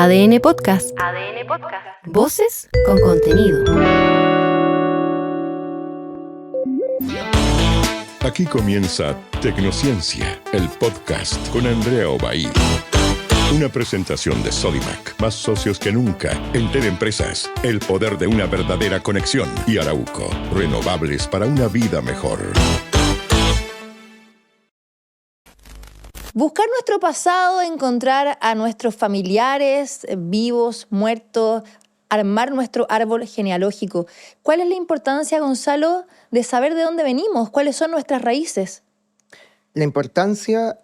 ADN Podcast. ADN Podcast. Voces con contenido. Aquí comienza Tecnociencia, el podcast con Andrea Obaid. Una presentación de Sodimac, más socios que nunca. Entel Empresas, el poder de una verdadera conexión. Y Arauco, renovables para una vida mejor. Buscar nuestro pasado, encontrar a nuestros familiares vivos, muertos, armar nuestro árbol genealógico. ¿Cuál es la importancia, Gonzalo, de saber de dónde venimos? ¿Cuáles son nuestras raíces? La importancia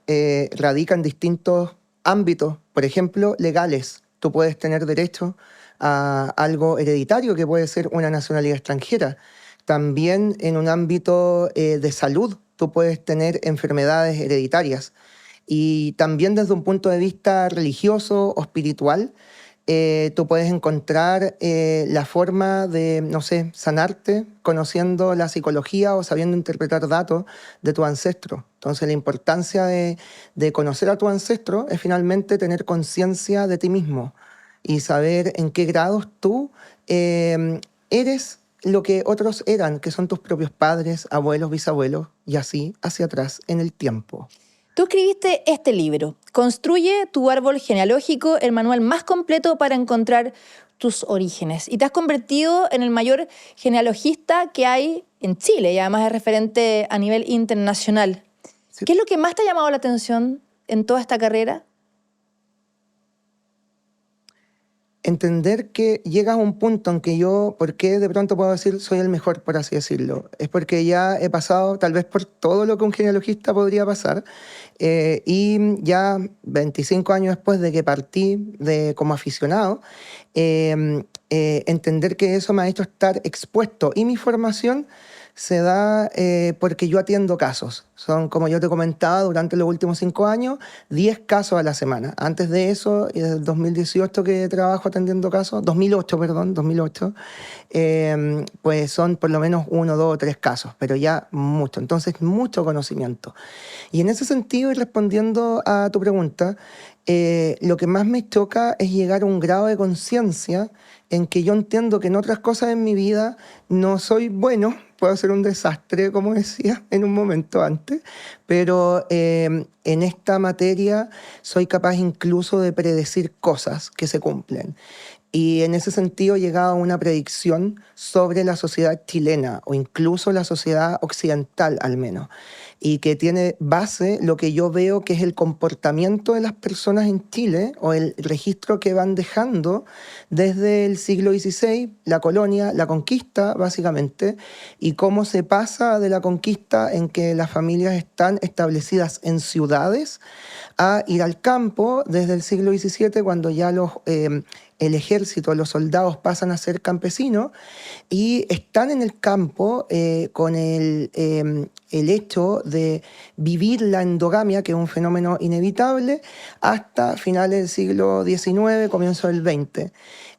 radica en distintos ámbitos, por ejemplo, legales. Tú puedes tener derecho a algo hereditario, que puede ser una nacionalidad extranjera. También en un ámbito de salud, tú puedes tener enfermedades hereditarias. Y también desde un punto de vista religioso o espiritual, tú puedes encontrar la forma de, no sé, sanarte conociendo la psicología o sabiendo interpretar datos de tu ancestro. Entonces la importancia de conocer a tu ancestro es finalmente tener conciencia de ti mismo y saber en qué grados tú eres lo que otros eran, que son tus propios padres, abuelos, bisabuelos, y así hacia atrás en el tiempo. Tú escribiste este libro, Construye tu árbol genealógico, el manual más completo para encontrar tus orígenes. Y te has convertido en el mayor genealogista que hay en Chile y además es referente a nivel internacional. Sí. ¿Qué es lo que más te ha llamado la atención en toda esta carrera? Entender que llegas a un punto en que yo, ¿por qué de pronto puedo decir soy el mejor, por así decirlo? Es porque ya he pasado tal vez por todo lo que un genealogista podría pasar y ya 25 años después de que partí como aficionado, entender que eso me ha hecho estar expuesto y mi formación se da porque yo atiendo casos. Son, como yo te comentaba, durante los últimos 5 años, 10 casos a la semana. Antes de eso, y desde el 2018 que trabajo atendiendo casos, 2008, pues son por lo menos 1, 2 o 3 casos, pero ya mucho. Entonces, mucho conocimiento. Y en ese sentido, y respondiendo a tu pregunta, lo que más me choca es llegar a un grado de conciencia en que yo entiendo que en otras cosas en mi vida no soy bueno, puedo ser un desastre, como decía en un momento antes, pero en esta materia soy capaz incluso de predecir cosas que se cumplen. Y en ese sentido he llegado a una predicción sobre la sociedad chilena o incluso la sociedad occidental al menos, y que tiene base lo que yo veo que es el comportamiento de las personas en Chile o el registro que van dejando desde el siglo XVI, la colonia, la conquista básicamente, y cómo se pasa de la conquista en que las familias están establecidas en ciudades a ir al campo desde el siglo XVII cuando ya el ejército, los soldados pasan a ser campesinos y están en el campo con el hecho de vivir la endogamia, que es un fenómeno inevitable, hasta finales del siglo XIX, comienzo del XX.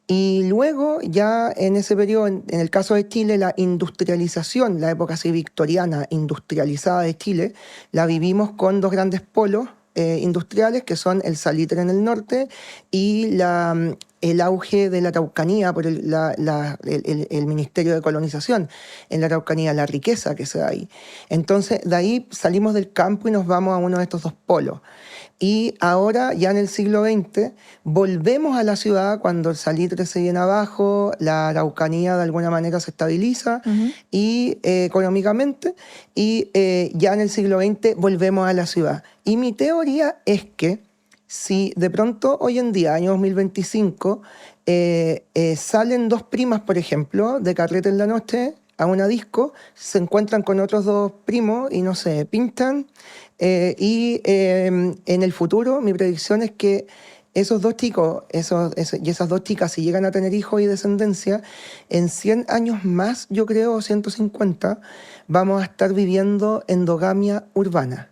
Y luego, ya en ese periodo, en el caso de Chile, la industrialización, la época así victoriana industrializada de Chile, la vivimos con 2 grandes polos industriales, que son el salitre en el norte y el auge de la Araucanía por el Ministerio de Colonización en la Araucanía, la riqueza que se da ahí. Entonces, de ahí salimos del campo y nos vamos a uno de estos 2 polos. Y ahora, ya en el siglo XX, volvemos a la ciudad cuando el salitre se viene abajo, la Araucanía de alguna manera se estabiliza y económicamente, y ya en el siglo XX volvemos a la ciudad. Y mi teoría es que si de pronto hoy en día, año 2025, salen 2 primas, por ejemplo, de carrete en la noche a una disco, se encuentran con otros 2 primos y no sé, pintan. Y en el futuro mi predicción es que esos 2 chicos y esas 2 chicas, si llegan a tener hijos y descendencia, en 100 años más, yo creo, 150, vamos a estar viviendo endogamia urbana.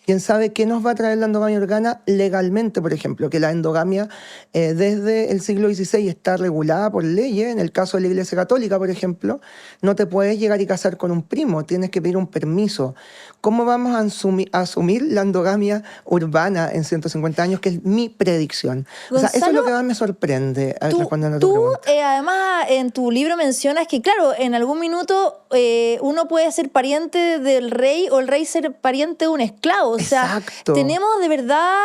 ¿Quién sabe qué nos va a traer la endogamia urbana legalmente, por ejemplo? Que la endogamia desde el siglo XVI está regulada por leyes. En el caso de la Iglesia Católica, por ejemplo, no te puedes llegar y casar con un primo, tienes que pedir un permiso. ¿Cómo vamos a asumir la endogamia urbana en 150 años? Que es mi predicción. Gonzalo, o sea, eso es lo que más me sorprende respondiendo a tu pregunta. Además, en tu libro mencionas que, claro, en algún minuto uno puede ser pariente del rey o el rey ser pariente de un esclavo. O sea, Exacto. tenemos de verdad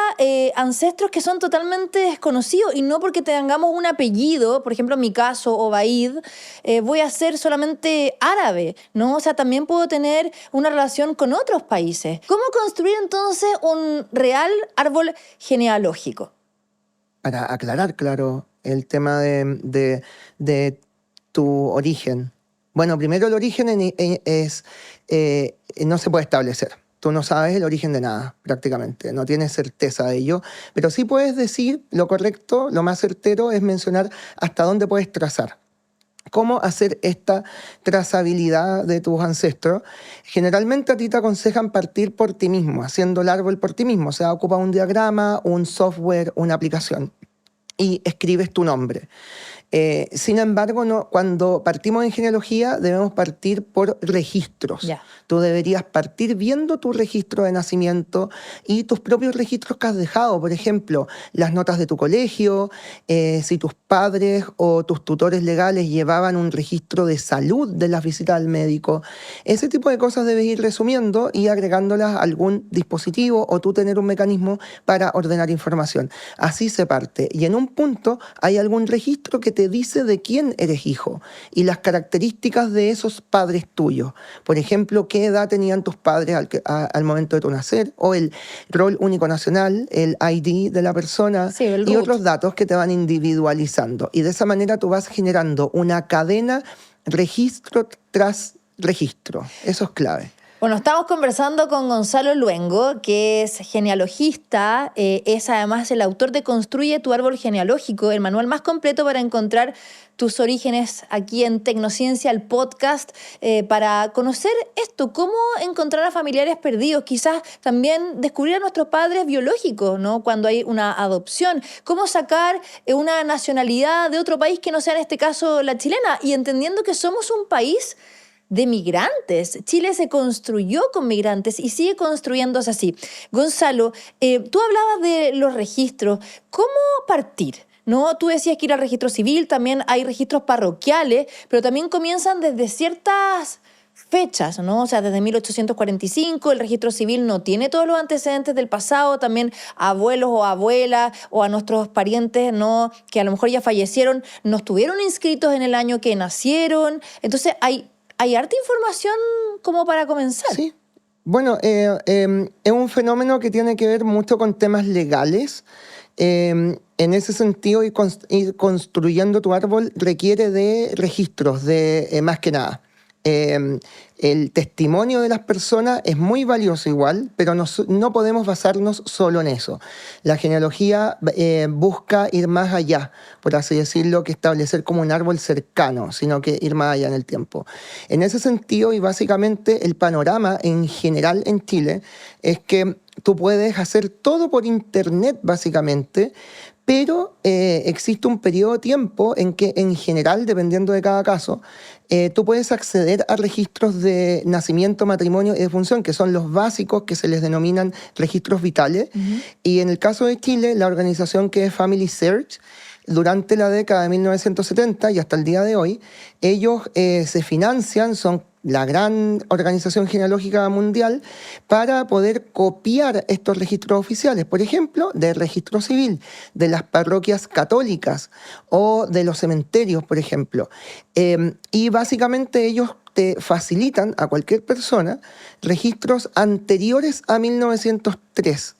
ancestros que son totalmente desconocidos y no porque tengamos un apellido, por ejemplo, en mi caso, Obaid, voy a ser solamente árabe, ¿no? O sea, también puedo tener una relación con otros países. ¿Cómo construir entonces un real árbol genealógico? Para aclarar, claro, el tema de tu origen. Bueno, primero el origen no se puede establecer. Tú no sabes el origen de nada, prácticamente. No tienes certeza de ello. Pero sí puedes decir lo correcto, lo más certero es mencionar hasta dónde puedes trazar. ¿Cómo hacer esta trazabilidad de tus ancestros? Generalmente a ti te aconsejan partir por ti mismo, haciendo el árbol por ti mismo. O sea, ocupa un diagrama, un software, una aplicación y escribes tu nombre. Sin embargo, cuando partimos en genealogía debemos partir por registros. Ya. Tú deberías partir viendo tu registro de nacimiento y tus propios registros que has dejado. Por ejemplo, las notas de tu colegio, si tus padres o tus tutores legales llevaban un registro de salud de las visitas al médico. Ese tipo de cosas debes ir resumiendo y agregándolas a algún dispositivo o tú tener un mecanismo para ordenar información. Así se parte. Y en un punto hay algún registro que te dice de quién eres hijo y las características de esos padres tuyos. Por ejemplo, qué edad tenían tus padres al momento de tu nacer, o el rol único nacional, el ID de la persona, sí, el y root. otros datos que te van individualizando. Y de esa manera tú vas generando una cadena registro tras registro. Eso es clave. Bueno, estamos conversando con Gonzalo Luengo, que es genealogista, es además el autor de Construye tu árbol genealógico, el manual más completo para encontrar tus orígenes aquí en Tecnociencia, el podcast, para conocer esto, cómo encontrar a familiares perdidos, quizás también descubrir a nuestros padres biológicos, ¿no? Cuando hay una adopción, cómo sacar una nacionalidad de otro país que no sea en este caso la chilena, y entendiendo que somos un país de migrantes. Chile se construyó con migrantes y sigue construyéndose así. Gonzalo, tú hablabas de los registros. ¿Cómo partir? ¿No? Tú decías que ir al registro civil, también hay registros parroquiales, pero también comienzan desde ciertas fechas, ¿no? O sea, desde 1845 el registro civil no tiene todos los antecedentes del pasado, también abuelos o abuelas o a nuestros parientes, ¿no? Que a lo mejor ya fallecieron, no estuvieron inscritos en el año que nacieron. Entonces hay harta información como para comenzar. Sí. Bueno, es un fenómeno que tiene que ver mucho con temas legales. En ese sentido, ir construyendo tu árbol requiere de registros, más que nada. El testimonio de las personas es muy valioso igual, pero no podemos basarnos solo en eso. La genealogía busca ir más allá, por así decirlo, que establecer como un árbol cercano, sino que ir más allá en el tiempo. En ese sentido, y básicamente el panorama en general en Chile, es que tú puedes hacer todo por internet, básicamente, pero existe un periodo de tiempo en que, en general, dependiendo de cada caso, tú puedes acceder a registros de nacimiento, matrimonio y defunción, que son los básicos, que se les denominan registros vitales. Uh-huh. Y en el caso de Chile, la organización que es Family Search, durante la década de 1970 y hasta el día de hoy, ellos se financian, son la gran organización genealógica mundial, para poder copiar estos registros oficiales, por ejemplo, del registro civil, de las parroquias católicas o de los cementerios, por ejemplo. Y básicamente ellos te facilitan a cualquier persona registros anteriores a 1903.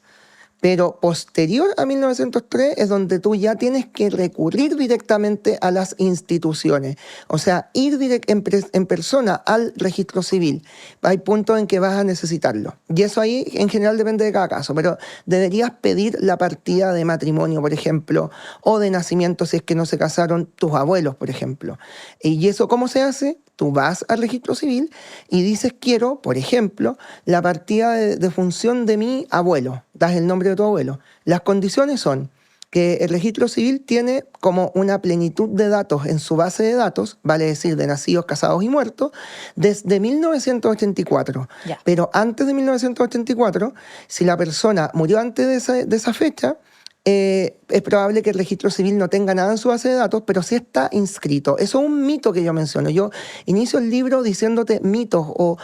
Pero posterior a 1903 es donde tú ya tienes que recurrir directamente a las instituciones. O sea, ir en persona al registro civil. Hay puntos en que vas a necesitarlo. Y eso ahí en general depende de cada caso. Pero deberías pedir la partida de matrimonio, por ejemplo, o de nacimiento si es que no se casaron tus abuelos, por ejemplo. ¿Y eso cómo se hace? tú vas al registro civil y dices, quiero, por ejemplo, la partida de función de mi abuelo. Das el nombre de tu abuelo. Las condiciones son que el registro civil tiene como una plenitud de datos en su base de datos, vale decir, de nacidos, casados y muertos, desde 1984. Ya. Pero antes de 1984, si la persona murió antes de esa fecha, es probable que el registro civil no tenga nada en su base de datos, pero sí está inscrito. Eso es un mito que yo menciono. Yo inicio el libro diciéndote mitos o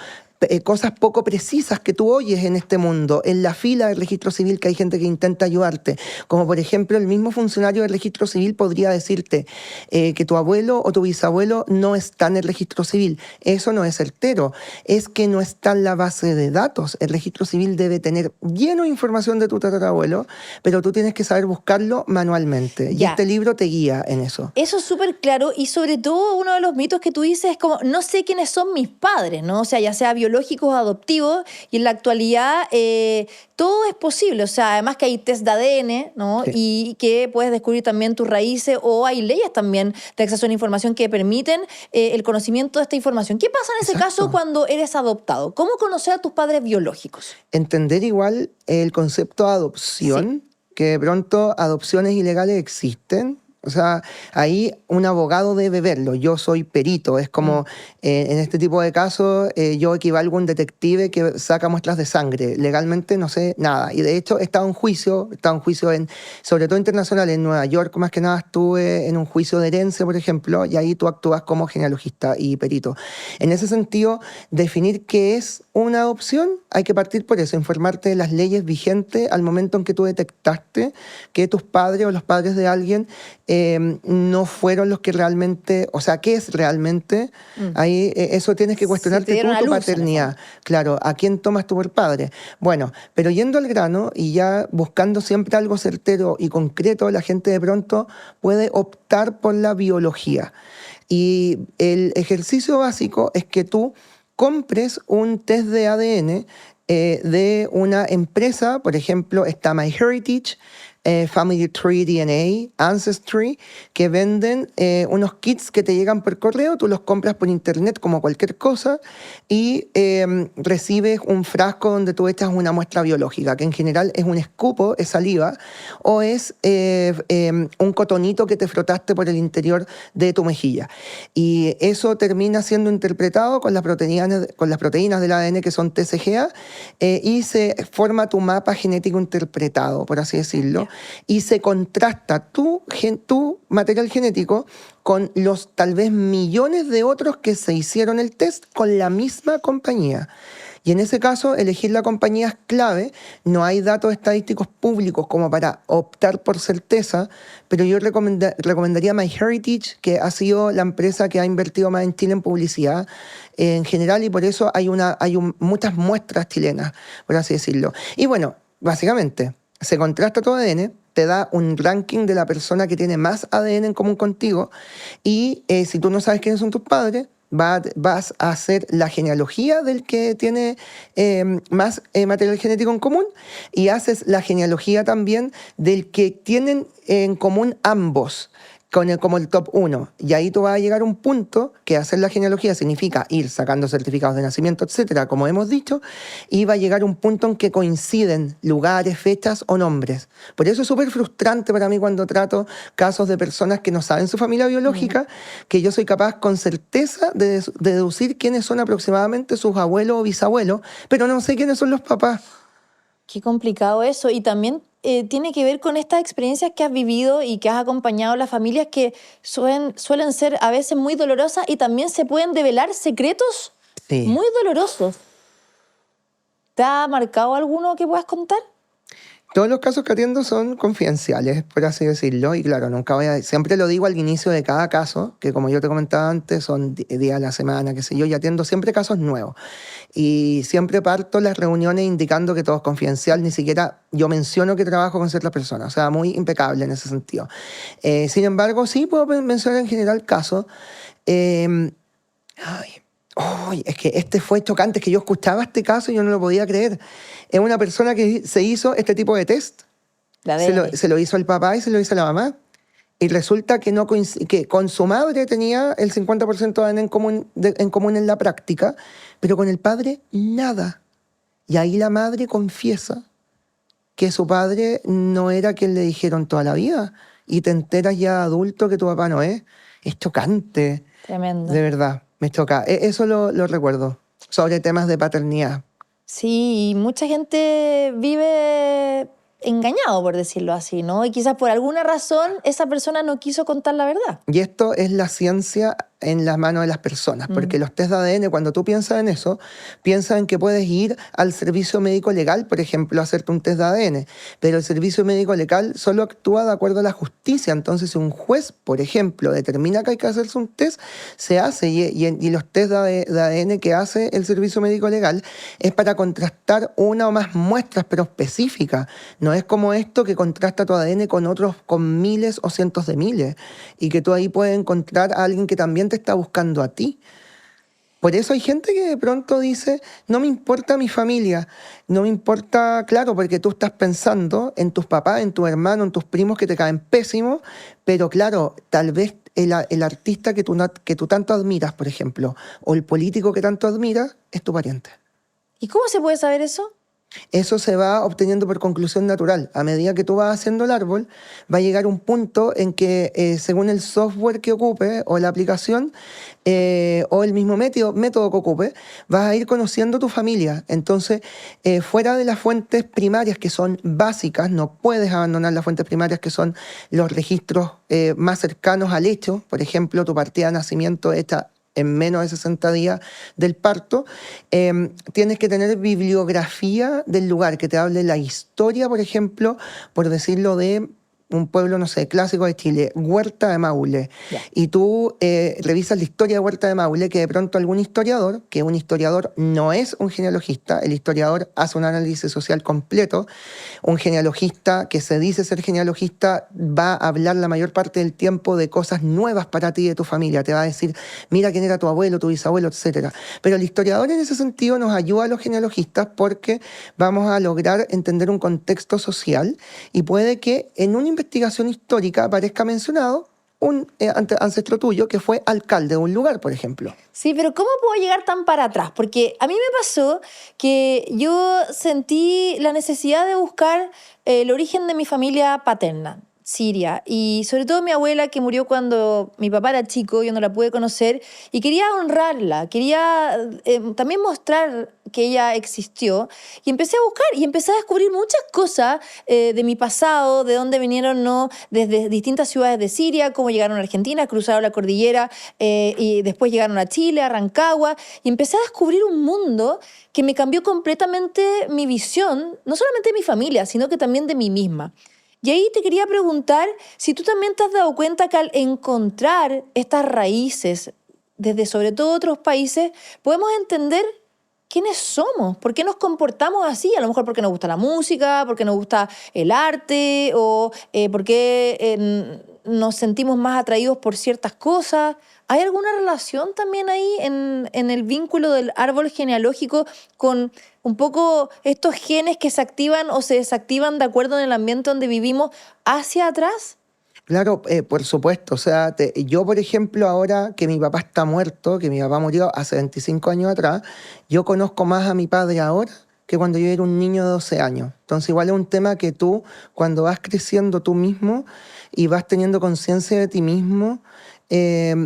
cosas poco precisas que tú oyes en este mundo, en la fila del registro civil, que hay gente que intenta ayudarte. Como por ejemplo, el mismo funcionario del registro civil podría decirte que tu abuelo o tu bisabuelo no está en el registro civil. Eso no es certero. Es que no está en la base de datos. El registro civil debe tener lleno de información de tu tatarabuelo, pero tú tienes que saber buscarlo manualmente. Y este libro te guía en eso. Eso es súper claro, y sobre todo uno de los mitos que tú dices es como, no sé quiénes son mis padres, ¿no? O sea, ya sea biológicos o adoptivos, y en la actualidad todo es posible. O sea, además que hay test de ADN, ¿no? Sí. Y que puedes descubrir también tus raíces, o hay leyes también de acceso a la información que permiten el conocimiento de esta información. ¿Qué pasa en ese caso cuando eres adoptado? ¿Cómo conocer a tus padres biológicos? Entender igual el concepto de adopción, que de pronto adopciones ilegales existen. O sea, ahí un abogado debe verlo. Yo soy perito. Es como, en este tipo de casos, yo equivalgo a un detective que saca muestras de sangre. Legalmente no sé nada. Y de hecho he estado en juicio sobre todo internacional, en Nueva York. Más que nada estuve en un juicio de herencia, por ejemplo, y ahí tú actúas como genealogista y perito. En ese sentido, definir qué es una adopción, hay que partir por eso, informarte de las leyes vigentes al momento en que tú detectaste que tus padres o los padres de alguien no fueron los que realmente, o sea, ¿qué es realmente? Ahí eso tienes que cuestionarte tú, tu paternidad. Claro, ¿a quién tomas tú por padre? Bueno, pero yendo al grano y ya buscando siempre algo certero y concreto, la gente de pronto puede optar por la biología. Y el ejercicio básico es que tú compres un test de ADN de una empresa, por ejemplo, está MyHeritage, Family Tree DNA, Ancestry, que venden unos kits que te llegan por correo, tú los compras por internet como cualquier cosa y recibes un frasco donde tú echas una muestra biológica, que en general es un escupo, es saliva, o es un cotonito que te frotaste por el interior de tu mejilla. Y eso termina siendo interpretado con las proteínas del ADN que son TCGA y se forma tu mapa genético interpretado, por así decirlo. Y se contrasta tu material genético con los tal vez millones de otros que se hicieron el test con la misma compañía. Y en ese caso, elegir la compañía es clave. No hay datos estadísticos públicos como para optar por certeza, pero yo recomendaría MyHeritage, que ha sido la empresa que ha invertido más en Chile en publicidad en general, y por eso hay muchas muestras chilenas, por así decirlo. Y bueno, básicamente, se contrasta tu ADN, te da un ranking de la persona que tiene más ADN en común contigo, y si tú no sabes quiénes son tus padres, vas a hacer la genealogía del que tiene más material genético en común, y haces la genealogía también del que tienen en común ambos, como el top 1. Y ahí tú vas a llegar a un punto que hacer la genealogía significa ir sacando certificados de nacimiento, etcétera, como hemos dicho, y va a llegar a un punto en que coinciden lugares, fechas o nombres. Por eso es súper frustrante para mí cuando trato casos de personas que no saben su familia biológica, que yo soy capaz con certeza de deducir quiénes son aproximadamente sus abuelos o bisabuelos, pero no sé quiénes son los papás. Qué complicado eso. Y también tiene que ver con estas experiencias que has vivido y que has acompañado a las familias, que suelen ser a veces muy dolorosas, y también se pueden develar secretos muy dolorosos. ¿Te ha marcado alguno que puedas contar? Todos los casos que atiendo son confidenciales, por así decirlo, y claro, siempre lo digo al inicio de cada caso, que como yo te comentaba antes, son días a la semana, qué sé yo, y atiendo siempre casos nuevos. Y siempre parto las reuniones indicando que todo es confidencial, ni siquiera yo menciono que trabajo con ciertas personas, o sea, muy impecable en ese sentido. Sin embargo, sí puedo mencionar en general casos. Es que este fue chocante, es que yo escuchaba este caso y yo no lo podía creer. Es una persona que se hizo este tipo de test. Se lo hizo al papá y se lo hizo a la mamá. Y resulta que, que con su madre tenía el 50% de ADN en común en la práctica, pero con el padre nada. Y ahí la madre confiesa que su padre no era quien le dijeron toda la vida. Y te enteras ya adulto que tu papá no es. Es chocante. Tremendo. De verdad, me choca. Eso lo recuerdo, sobre temas de paternidad. Sí, y mucha gente vive engañado, por decirlo así, ¿no? Y quizás por alguna razón esa persona no quiso contar la verdad. Y esto es la ciencia en las manos de las personas, porque los test de ADN, cuando tú piensas en eso, piensas en que puedes ir al servicio médico legal, por ejemplo, a hacerte un test de ADN, pero el servicio médico legal solo actúa de acuerdo a la justicia. Entonces, si un juez, por ejemplo, determina que hay que hacerse un test, se hace, y los test de ADN que hace el servicio médico legal es para contrastar una o más muestras, pero específicas. No es como esto que contrasta tu ADN con otros, con miles o cientos de miles, y que tú ahí puedes encontrar a alguien que también te está buscando a ti. Por eso hay gente que de pronto dice, no me importa mi familia, no me importa, claro, porque tú estás pensando en tus papás, en tu hermano, en tus primos que te caen pésimos, pero claro, tal vez el artista que tú tanto admiras, por ejemplo, o el político que tanto admiras, es tu pariente. ¿Y cómo se puede saber eso? Eso se va obteniendo por conclusión natural. A medida que tú vas haciendo el árbol, va a llegar un punto en que, según el software que ocupe, o la aplicación, o el mismo método que ocupe, vas a ir conociendo tu familia. Entonces, fuera de las fuentes primarias, que son básicas, no puedes abandonar las fuentes primarias, que son los registros más cercanos al hecho. Por ejemplo, tu partida de nacimiento hecha en menos de 60 días del parto, tienes que tener bibliografía del lugar, que te hable la historia, por ejemplo, por decirlo, de un pueblo, no sé, clásico de Chile, Huerta de Maule. Yeah. Y tú revisas la historia de Huerta de Maule, que de pronto algún historiador, que un historiador no es un genealogista, el historiador hace un análisis social completo, un genealogista que se dice ser genealogista va a hablar la mayor parte del tiempo de cosas nuevas para ti y de tu familia, te va a decir, mira quién era tu abuelo, tu bisabuelo, etc. Pero el historiador en ese sentido nos ayuda a los genealogistas porque vamos a lograr entender un contexto social y puede que en una investigación histórica aparezca mencionado un ancestro tuyo que fue alcalde de un lugar, por ejemplo. Sí, pero ¿cómo puedo llegar tan para atrás? Porque a mí me pasó que yo sentí la necesidad de buscar el origen de mi familia paterna, Siria, y sobre todo mi abuela, que murió cuando mi papá era chico, yo no la pude conocer, y quería honrarla, quería también mostrar que ella existió, y empecé a buscar y empecé a descubrir muchas cosas de mi pasado, de dónde vinieron, ¿no? Desde distintas ciudades de Siria, cómo llegaron a Argentina, cruzaron la cordillera y después llegaron a Chile, a Rancagua, y empecé a descubrir un mundo que me cambió completamente mi visión, no solamente de mi familia, sino que también de mí misma. Y ahí te quería preguntar si tú también te has dado cuenta que al encontrar estas raíces desde sobre todo otros países, podemos entender quiénes somos, por qué nos comportamos así, a lo mejor porque nos gusta la música, porque nos gusta el arte o porque nos sentimos más atraídos por ciertas cosas. ¿Hay alguna relación también ahí en el vínculo del árbol genealógico con un poco estos genes que se activan o se desactivan de acuerdo en el ambiente donde vivimos hacia atrás? Claro, por supuesto. O sea, yo, por ejemplo, ahora que mi papá está muerto, que mi papá murió hace 25 años atrás, yo conozco más a mi padre ahora que cuando yo era un niño de 12 años. Entonces, igual es un tema que tú, cuando vas creciendo tú mismo y vas teniendo conciencia de ti mismo,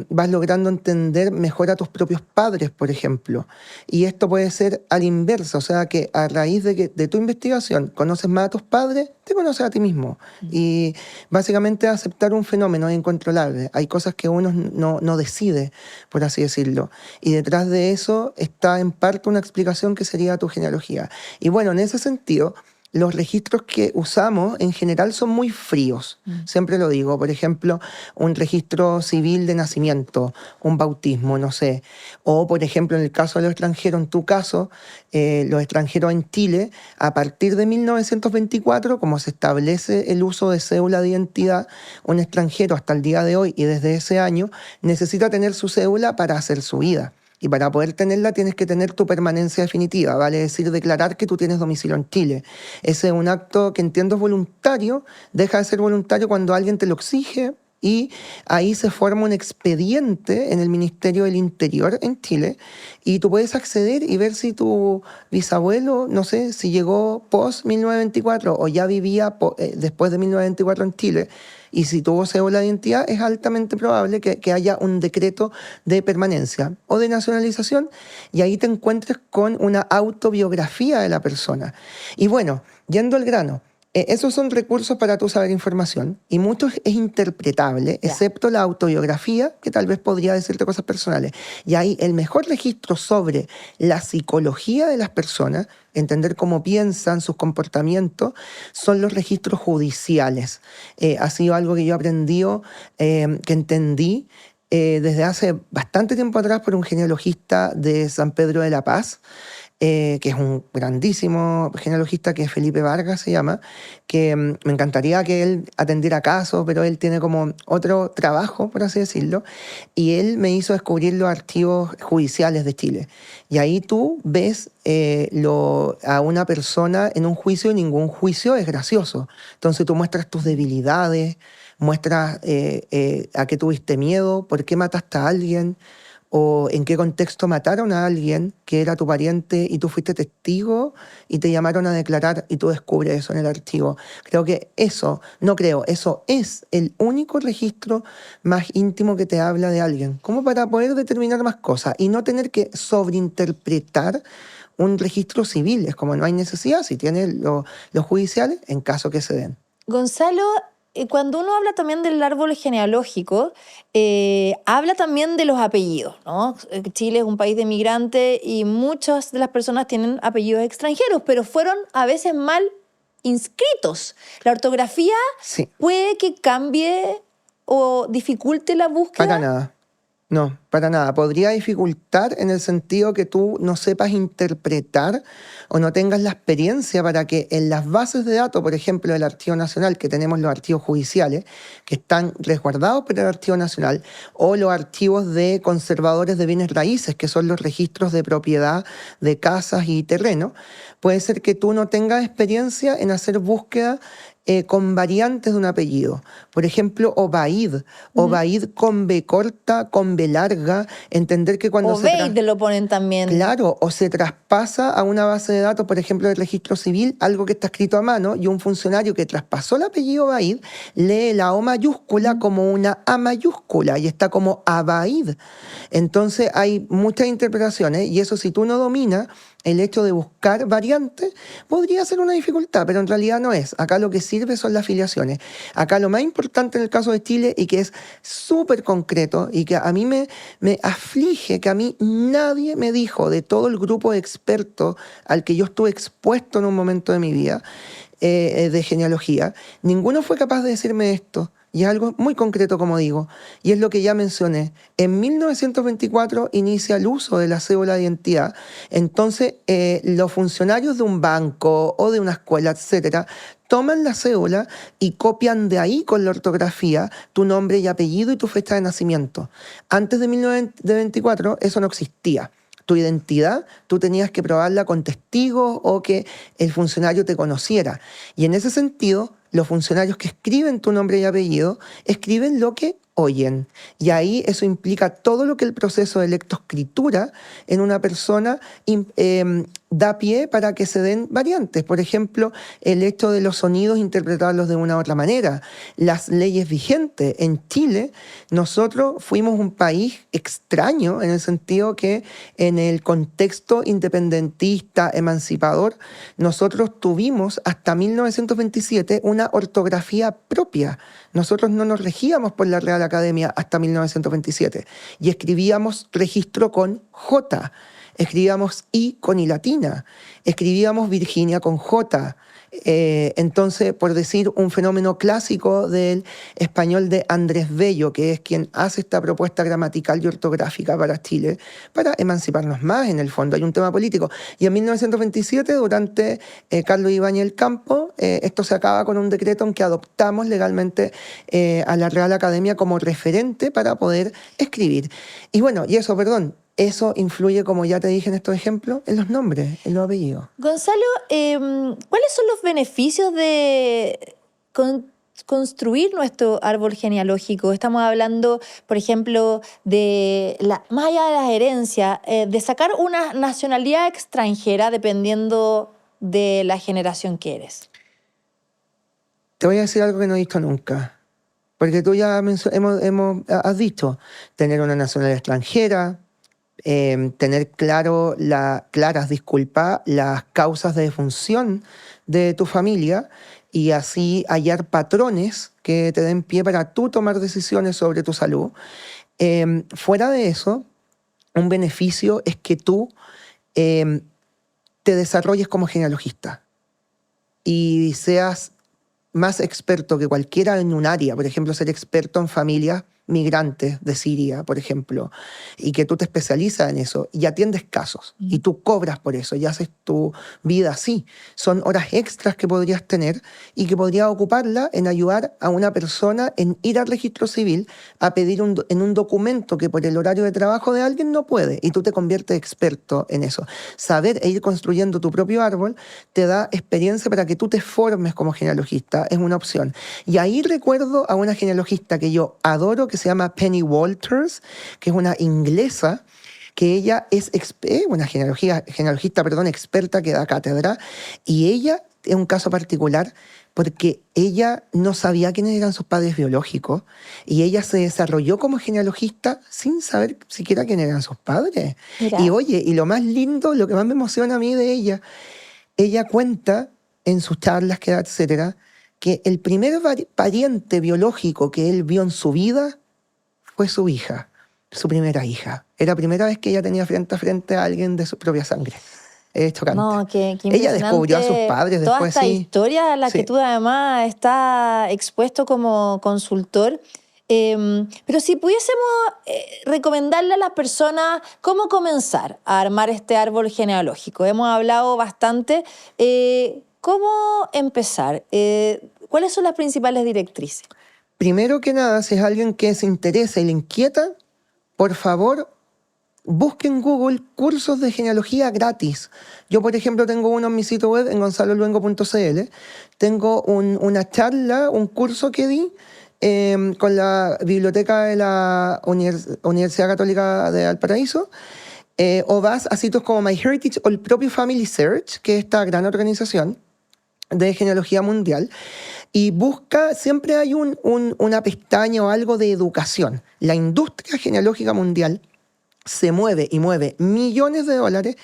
vas logrando entender mejor a tus propios padres, por ejemplo. Y esto puede ser al inverso, o sea, que a raíz de tu investigación conoces más a tus padres, te conoces a ti mismo. Y básicamente aceptar un fenómeno incontrolable. Hay cosas que uno no decide, por así decirlo. Y detrás de eso está en parte una explicación que sería tu genealogía. Y bueno, en ese sentido, los registros que usamos en general son muy fríos, siempre lo digo. Por ejemplo, un registro civil de nacimiento, un bautismo, no sé. O, por ejemplo, en el caso de los extranjeros, en tu caso, los extranjeros en Chile, a partir de 1924, como se establece el uso de cédula de identidad, un extranjero hasta el día de hoy y desde ese año necesita tener su cédula para hacer su vida. Y para poder tenerla tienes que tener tu permanencia definitiva, vale decir, declarar que tú tienes domicilio en Chile. Ese es un acto que entiendo es voluntario, deja de ser voluntario cuando alguien te lo exige y ahí se forma un expediente en el Ministerio del Interior en Chile y tú puedes acceder y ver si tu bisabuelo, no sé, si llegó post 1924 o ya vivía después de 1924 en Chile. Y si tuvo cédula de identidad, es altamente probable que haya un decreto de permanencia o de nacionalización, y ahí te encuentres con una autobiografía de la persona. Y bueno, yendo al grano, esos son recursos para tú saber información, y mucho es interpretable, excepto la autobiografía, que tal vez podría decirte cosas personales. Y ahí el mejor registro sobre la psicología de las personas, entender cómo piensan, sus comportamientos, son los registros judiciales. Ha sido algo que yo aprendí, que entendí desde hace bastante tiempo atrás por un genealogista de San Pedro de la Paz, que es un grandísimo genealogista, que es Felipe Vargas se llama, que me encantaría que él atendiera casos, pero él tiene como otro trabajo, por así decirlo, y él me hizo descubrir los archivos judiciales de Chile. Y ahí tú ves a una persona en un juicio, y ningún juicio es gracioso. Entonces tú muestras tus debilidades, muestras a qué tuviste miedo, por qué mataste a alguien, o en qué contexto mataron a alguien que era tu pariente y tú fuiste testigo y te llamaron a declarar y tú descubres eso en el archivo. Eso es el único registro más íntimo que te habla de alguien, como para poder determinar más cosas y no tener que sobreinterpretar un registro civil. Es como no hay necesidad, si tienes los judiciales, en caso que se den. Gonzalo, cuando uno habla también del árbol genealógico, habla también de los apellidos, ¿no? Chile es un país de migrantes y muchas de las personas tienen apellidos extranjeros, pero fueron a veces mal inscritos. La ortografía puede que cambie o dificulte la búsqueda. Para nada. No, para nada. Podría dificultar en el sentido que tú no sepas interpretar o no tengas la experiencia para que en las bases de datos, por ejemplo, del Archivo Nacional, que tenemos los archivos judiciales, que están resguardados por el Archivo Nacional, o los archivos de conservadores de bienes raíces, que son los registros de propiedad de casas y terrenos, puede ser que tú no tengas experiencia en hacer búsqueda con variantes de un apellido. Por ejemplo, Obaid con B corta, con B larga, entender que cuando Obeid lo ponen también. Claro, o se traspasa a una base de datos, por ejemplo, del registro civil, algo que está escrito a mano, y un funcionario que traspasó el apellido Obaid lee la O mayúscula como una A mayúscula y está como Abaid. Entonces hay muchas interpretaciones, y eso, si tú no dominas el hecho de buscar variantes, podría ser una dificultad, pero en realidad no es. Acá lo que sirve son las filiaciones. Acá lo más importante en el caso de Chile, y que es súper concreto, y que a mí me aflige, que a mí nadie me dijo, de todo el grupo de expertos al que yo estuve expuesto en un momento de mi vida, de genealogía, ninguno fue capaz de decirme esto. Y es algo muy concreto, como digo, y es lo que ya mencioné. En 1924 inicia el uso de la cédula de identidad. Entonces, los funcionarios de un banco o de una escuela, etcétera, toman la cédula y copian de ahí con la ortografía tu nombre y apellido y tu fecha de nacimiento. Antes de 1924 eso no existía. Tu identidad, tú tenías que probarla con testigos o que el funcionario te conociera. Y en ese sentido, los funcionarios que escriben tu nombre y apellido escriben lo que oyen. Y ahí eso implica todo lo que el proceso de lectoescritura en una persona da pie para que se den variantes. Por ejemplo, el hecho de los sonidos interpretarlos de una u otra manera. Las leyes vigentes. En Chile, nosotros fuimos un país extraño en el sentido que en el contexto independentista, emancipador, nosotros tuvimos hasta 1927 una ortografía propia. Nosotros no nos regíamos por la Real Academia hasta 1927 y escribíamos registro con J, escribíamos I con I latina, escribíamos Virginia con J. Entonces, por decir un fenómeno clásico del español de Andrés Bello, que es quien hace esta propuesta gramatical y ortográfica para Chile, para emanciparnos más en el fondo. Hay un tema político. Y en 1927, durante Carlos Ibáñez del Campo, esto se acaba con un decreto en que adoptamos legalmente a la Real Academia como referente para poder escribir. Y bueno, eso influye, como ya te dije en estos ejemplos, en los nombres, en los apellidos. Gonzalo, ¿cuáles son los beneficios de construir nuestro árbol genealógico? Estamos hablando, por ejemplo, más allá de las herencias, de sacar una nacionalidad extranjera dependiendo de la generación que eres. Te voy a decir algo que no he visto nunca. Porque tú ya has dicho, tener una nacionalidad extranjera, tener claras las causas de defunción de tu familia y así hallar patrones que te den pie para tú tomar decisiones sobre tu salud. Fuera de eso, un beneficio es que tú te desarrolles como genealogista y seas más experto que cualquiera en un área, por ejemplo, ser experto en familias migrantes de Siria, por ejemplo, y que tú te especializas en eso y atiendes casos y tú cobras por eso y haces tu vida así. Son horas extras que podrías tener y que podrías ocuparla en ayudar a una persona en ir al registro civil a pedir en un documento que por el horario de trabajo de alguien no puede y tú te conviertes experto en eso. Saber e ir construyendo tu propio árbol te da experiencia para que tú te formes como genealogista, es una opción. Y ahí recuerdo a una genealogista que yo adoro, que se llama Penny Walters, que es una inglesa, que ella es una genealogista experta que da cátedra, y ella es un caso particular porque ella no sabía quiénes eran sus padres biológicos y ella se desarrolló como genealogista sin saber siquiera quiénes eran sus padres. Mira. Y oye, y lo más lindo, lo que más me emociona a mí de ella cuenta en sus charlas, etcétera, que el primer pariente biológico que él vio en su vida fue su hija, su primera hija. Era la primera vez que ella tenía frente a frente a alguien de su propia sangre. Es chocante. No, qué ella descubrió a sus padres toda después, esta historia a la que tú además estás expuesto como consultor. Pero si pudiésemos recomendarle a las personas cómo comenzar a armar este árbol genealógico. Hemos hablado bastante. ¿Cómo empezar? ¿Cuáles son las principales directrices? Primero que nada, si es alguien que se interesa y le inquieta, por favor, busque en Google cursos de genealogía gratis. Yo, por ejemplo, tengo uno en mi sitio web, en gonzaloluengo.cl. Tengo una charla, un curso que di con la biblioteca de la Universidad Católica de Valparaíso. O vas a sitios como MyHeritage o el propio Family Search, que es esta gran organización de genealogía mundial, y busca, siempre hay una pestaña o algo de educación. La industria genealógica mundial se mueve y mueve millones de dólares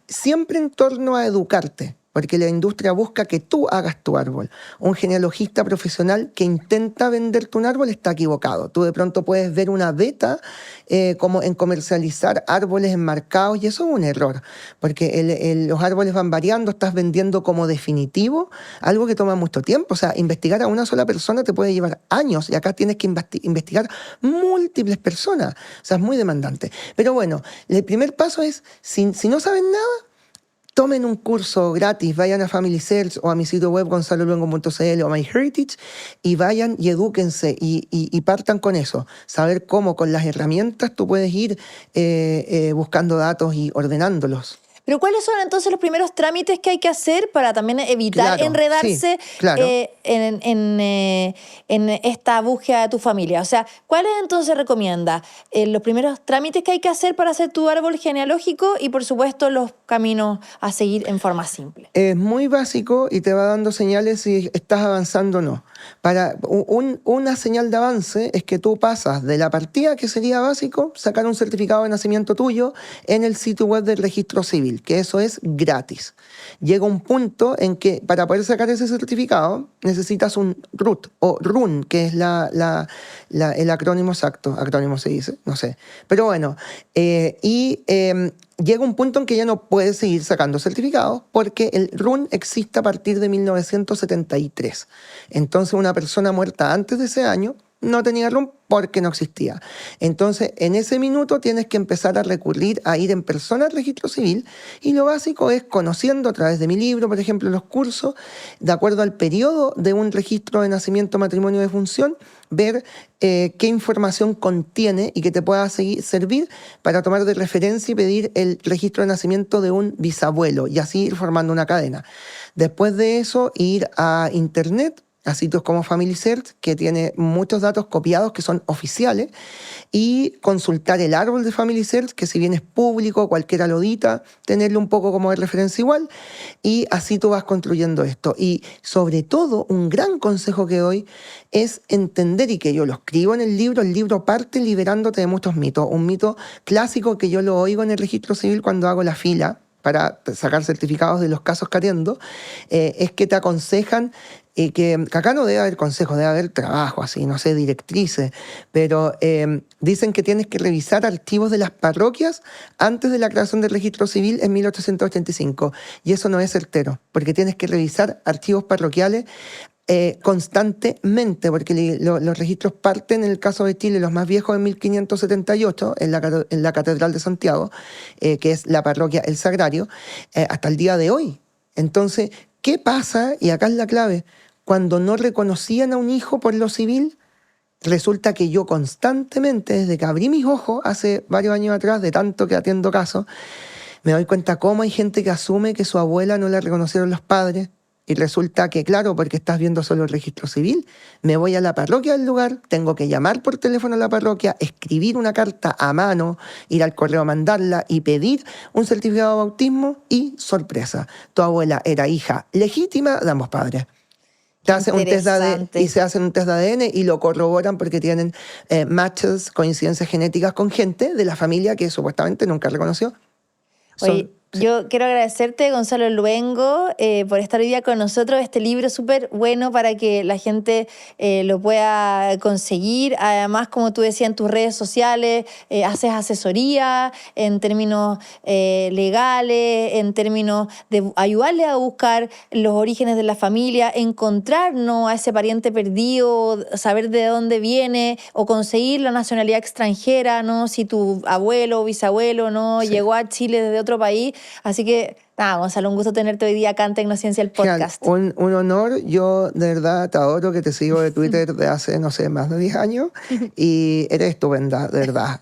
siempre en torno a educarte, porque la industria busca que tú hagas tu árbol. Un genealogista profesional que intenta venderte un árbol está equivocado. Tú de pronto puedes ver una beta como en comercializar árboles enmarcados y eso es un error, porque los árboles van variando, estás vendiendo como definitivo algo que toma mucho tiempo. O sea, investigar a una sola persona te puede llevar años y acá tienes que investigar múltiples personas. O sea, es muy demandante. Pero bueno, el primer paso es, si no saben nada, tomen un curso gratis, vayan a Family Search o a mi sitio web gonzaloluengo.cl o MyHeritage y vayan y edúquense y partan con eso. Saber cómo con las herramientas tú puedes ir buscando datos y ordenándolos. Pero ¿cuáles son entonces los primeros trámites que hay que hacer para también evitar enredarse en esta búsqueda de tu familia? O sea, ¿cuáles entonces recomienda los primeros trámites que hay que hacer para hacer tu árbol genealógico y, por supuesto, los caminos a seguir en forma simple? Es muy básico y te va dando señales si estás avanzando o no. Una señal de avance es que tú pasas de la partida, que sería básico, sacar un certificado de nacimiento tuyo en el sitio web del registro civil, que eso es gratis. Llega un punto en que para poder sacar ese certificado necesitas un RUT o RUN, que es el acrónimo exacto. Acrónimo se dice, no sé. Pero bueno, llega un punto en que ya no puedes seguir sacando certificados porque el RUN existe a partir de 1973. Entonces una persona muerta antes de ese año no tenía RUN porque no existía. Entonces, en ese minuto tienes que empezar a recurrir a ir en persona al registro civil y lo básico es conociendo a través de mi libro, por ejemplo, los cursos, de acuerdo al periodo de un registro de nacimiento, matrimonio, defunción, ver qué información contiene y que te pueda servir para tomar de referencia y pedir el registro de nacimiento de un bisabuelo y así ir formando una cadena. Después de eso, ir a internet, a sitios como FamilyCert, que tiene muchos datos copiados que son oficiales, y consultar el árbol de FamilyCert, que si bien es público, cualquiera lo edita, tenerlo un poco como de referencia igual, y así tú vas construyendo esto. Y sobre todo, un gran consejo que doy es entender, y que yo lo escribo en el libro parte liberándote de muchos mitos. Un mito clásico que yo lo oigo en el registro civil cuando hago la fila para sacar certificados de los casos que atiendo, es que te aconsejan que acá no debe haber consejos, debe haber trabajo, así, no sé, directrices, pero dicen que tienes que revisar archivos de las parroquias antes de la creación del registro civil en 1885, y eso no es certero, porque tienes que revisar archivos parroquiales constantemente, porque los registros parten, en el caso de Chile, los más viejos en 1578, en la Catedral de Santiago, que es la parroquia El Sagrario, hasta el día de hoy. Entonces, ¿qué pasa? Y acá es la clave. Cuando no reconocían a un hijo por lo civil, resulta que yo constantemente, desde que abrí mis ojos hace varios años atrás, de tanto que atiendo casos, me doy cuenta cómo hay gente que asume que su abuela no la reconocieron los padres. Y resulta que, claro, porque estás viendo solo el registro civil, me voy a la parroquia del lugar, tengo que llamar por teléfono a la parroquia, escribir una carta a mano, ir al correo a mandarla y pedir un certificado de bautismo y, sorpresa, tu abuela era hija legítima de ambos padres. Te hacen un test de ADN, y se hacen un test de ADN y lo corroboran porque tienen matches, coincidencias genéticas con gente de la familia que supuestamente nunca reconoció. Oye, yo quiero agradecerte, Gonzalo Luengo, por estar hoy día con nosotros. Este libro es súper bueno para que la gente lo pueda conseguir. Además, como tú decías, en tus redes sociales haces asesoría en términos legales, en términos de ayudarle a buscar los orígenes de la familia, encontrarnos a ese pariente perdido, saber de dónde viene o conseguir la nacionalidad extranjera, ¿no? Si tu abuelo o bisabuelo no llegó a Chile desde otro país. Así que, nada, Gonzalo, un gusto tenerte hoy día acá en Tecnociencia, el podcast. Un honor. Yo, de verdad, te adoro, que te sigo de Twitter de hace, no sé, más de 10 años. Y eres estupenda, de verdad.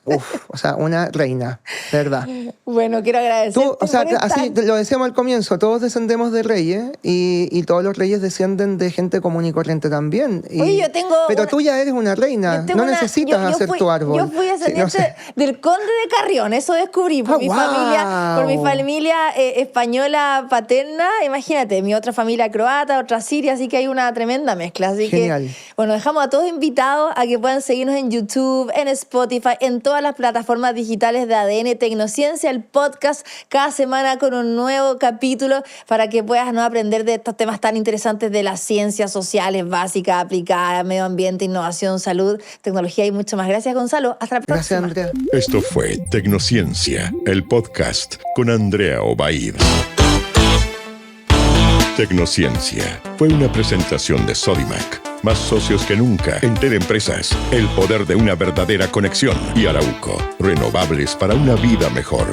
O sea, una reina, de verdad. Bueno, quiero agradecerte. Tú, o sea, así lo decíamos al comienzo, todos descendemos de reyes y todos los reyes descienden de gente común y corriente también. Oye, yo tengo pero tú ya eres una reina, no necesitas hacer tu árbol. Yo fui descendiente del conde de Carrión, eso descubrí por mi familia española paterna. Imagínate, mi otra familia croata, otra siria, así que hay una tremenda mezcla. Así genial. Que, bueno, dejamos a todos invitados a que puedan seguirnos en YouTube, en Spotify, en todas las plataformas digitales de ADN Tecnociencia, el podcast, cada semana con un nuevo capítulo para que puedas no aprender de estos temas tan interesantes de las ciencias sociales básicas, aplicadas, medio ambiente, innovación, salud, tecnología y mucho más. Gracias, Gonzalo. Hasta la próxima. Gracias, Andrea. Esto fue Tecnociencia, el podcast con Andrea Obaid. Tecnociencia fue una presentación de Sodimac. Más socios que nunca en Empresas. El poder de una verdadera conexión. Y Arauco. Renovables para una vida mejor.